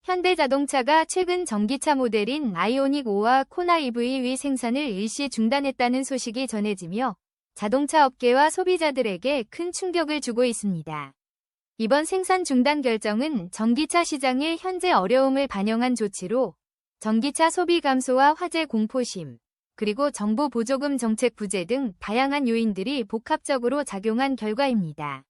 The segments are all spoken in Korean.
현대자동차가 최근 전기차 모델인 아이오닉 5와 코나 EV 생산을 일시 중단했다는 소식이 전해지며 자동차 업계와 소비자들에게 큰 충격을 주고 있습니다. 이번 생산 중단 결정은 전기차 시장의 현재 어려움을 반영한 조치로 전기차 소비 감소와 화재 공포심, 그리고 정부 보조금 정책 부재 등 다양한 요인들이 복합적으로 작용한 결과입니다.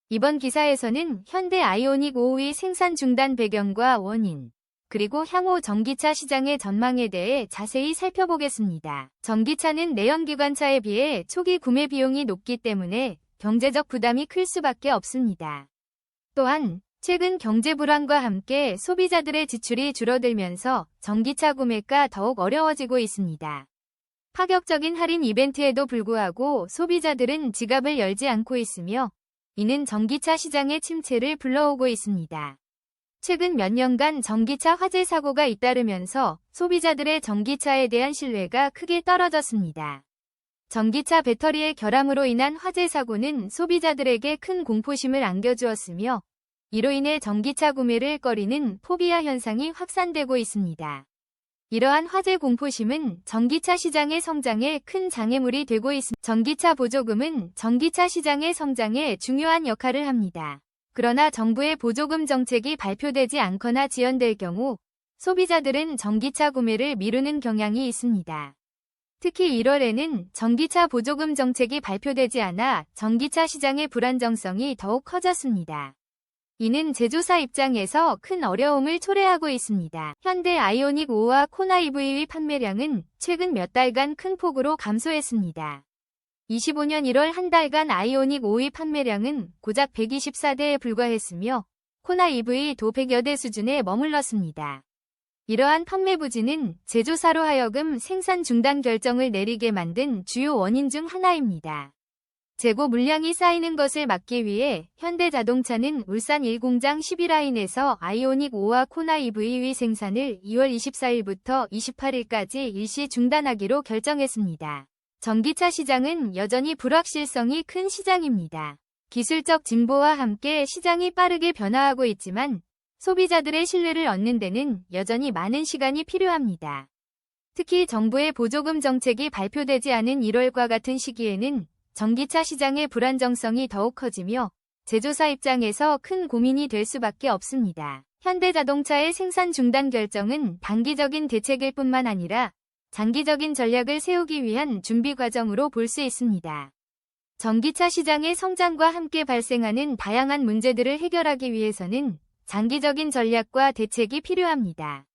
이번 기사에서는 현대 아이오닉 5의 생산 중단 배경과 원인, 그리고 향후 전기차 시장의 전망에 대해 자세히 살펴보겠습니다. 전기차는 내연기관차에 비해 초기 구매 비용이 높기 때문에 경제적 부담이 클 수밖에 없습니다. 또한 최근 경제 불황과 함께 소비자들의 지출이 줄어들면서 전기차 구매가 더욱 어려워지고 있습니다. 파격적인 할인 이벤트에도 불구하고 소비자들은 지갑을 열지 않고 있으며 이는 전기차 시장의 침체를 불러오고 있습니다. 최근 몇 년간 전기차 화재 사고가 잇따르면서 소비자들의 전기차에 대한 신뢰가 크게 떨어졌습니다. 전기차 배터리의 결함으로 인한 화재 사고는 소비자들에게 큰 공포심을 안겨주었으며 이로 인해 전기차 구매를 꺼리는 포비아 현상이 확산되고 있습니다. 이러한 화재 공포심은 전기차 시장의 성장에 큰 장애물이 되고 있습니다. 전기차 보조금은 전기차 시장의 성장에 중요한 역할을 합니다. 그러나 정부의 보조금 정책이 발표되지 않거나 지연될 경우 소비자들은 전기차 구매를 미루는 경향이 있습니다. 특히 1월에는 전기차 보조금 정책이 발표되지 않아 전기차 시장의 불안정성이 더욱 커졌습니다. 이는 제조사 입장에서 큰 어려움을 초래하고 있습니다. 현대 아이오닉 5와 코나 EV의 판매량은 최근 몇 달간 큰 폭으로 감소했습니다. 25년 1월 한 달간 아이오닉 5의 판매량은 고작 124대에 불과했으며 코나 EV도 100여 대 수준에 머물렀습니다. 이러한 판매 부진은 제조사로 하여금 생산 중단 결정을 내리게 만든 주요 원인 중 하나입니다. 재고 물량이 쌓이는 것을 막기 위해 현대자동차는 울산 1공장 12라인에서 아이오닉 5와 코나 EV의 생산을 2월 24일부터 28일까지 일시 중단하기로 결정했습니다. 전기차 시장은 여전히 불확실성이 큰 시장입니다. 기술적 진보와 함께 시장이 빠르게 변화하고 있지만 소비자들의 신뢰를 얻는 데는 여전히 많은 시간이 필요합니다. 특히 정부의 보조금 정책이 발표되지 않은 1월과 같은 시기에는 전기차 시장의 불안정성이 더욱 커지며 제조사 입장에서 큰 고민이 될 수밖에 없습니다. 현대자동차의 생산 중단 결정은 단기적인 대책일 뿐만 아니라 장기적인 전략을 세우기 위한 준비 과정으로 볼 수 있습니다. 전기차 시장의 성장과 함께 발생하는 다양한 문제들을 해결하기 위해서는 장기적인 전략과 대책이 필요합니다.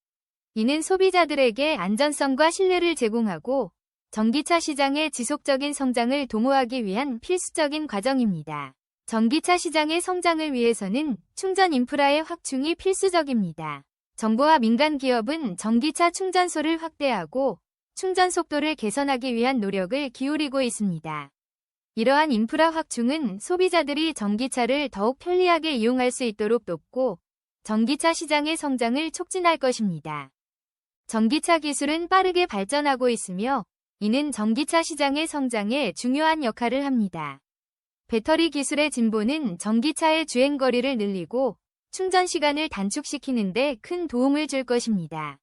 이는 소비자들에게 안전성과 신뢰를 제공하고 전기차 시장의 지속적인 성장을 도모하기 위한 필수적인 과정입니다. 전기차 시장의 성장을 위해서는 충전 인프라의 확충이 필수적입니다. 정부와 민간 기업은 전기차 충전소를 확대하고 충전 속도를 개선하기 위한 노력을 기울이고 있습니다. 이러한 인프라 확충은 소비자들이 전기차를 더욱 편리하게 이용할 수 있도록 돕고 전기차 시장의 성장을 촉진할 것입니다. 전기차 기술은 빠르게 발전하고 있으며 이는 전기차 시장의 성장에 중요한 역할을 합니다. 배터리 기술의 진보는 전기차의 주행거리를 늘리고 충전 시간을 단축시키는 데 큰 도움을 줄 것입니다.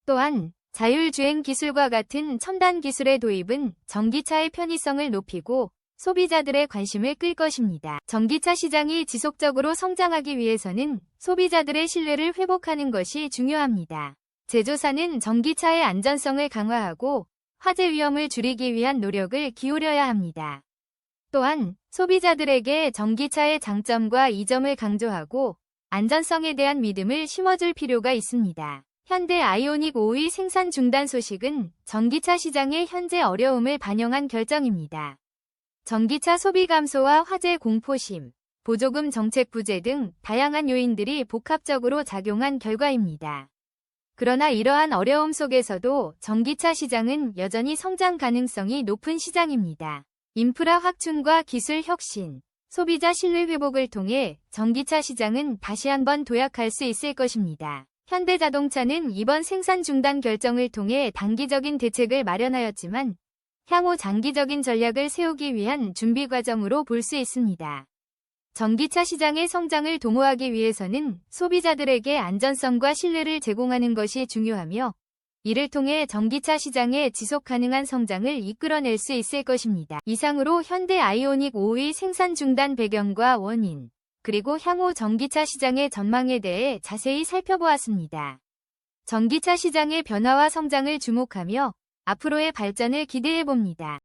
또한 자율주행 기술과 같은 첨단 기술의 도입은 전기차의 편의성을 높이고 소비자들의 관심을 끌 것입니다. 전기차 시장이 지속적으로 성장하기 위해서는 소비자들의 신뢰를 회복하는 것이 중요합니다. 제조사는 전기차의 안전성을 강화하고 화재 위험을 줄이기 위한 노력을 기울여야 합니다. 또한 소비자들에게 전기차의 장점과 이점을 강조하고 안전성에 대한 믿음을 심어줄 필요가 있습니다. 현대 아이오닉 5의 생산 중단 소식은 전기차 시장의 현재 어려움을 반영한 결정입니다. 전기차 소비 감소와 화재 공포심, 보조금 정책 부재 등 다양한 요인들이 복합적으로 작용한 결과입니다. 그러나 이러한 어려움 속에서도 전기차 시장은 여전히 성장 가능성이 높은 시장입니다. 인프라 확충과 기술 혁신, 소비자 신뢰 회복을 통해 전기차 시장은 다시 한번 도약할 수 있을 것입니다. 현대자동차는 이번 생산 중단 결정을 통해 단기적인 대책을 마련하였지만 향후 장기적인 전략을 세우기 위한 준비 과정으로 볼 수 있습니다. 전기차 시장의 성장을 도모하기 위해서는 소비자들에게 안전성과 신뢰를 제공하는 것이 중요하며 이를 통해 전기차 시장의 지속 가능한 성장을 이끌어낼 수 있을 것입니다. 이상으로 현대 아이오닉 5의 생산 중단 배경과 원인, 그리고 향후 전기차 시장의 전망에 대해 자세히 살펴보았습니다. 전기차 시장의 변화와 성장을 주목하며 앞으로의 발전을 기대해봅니다.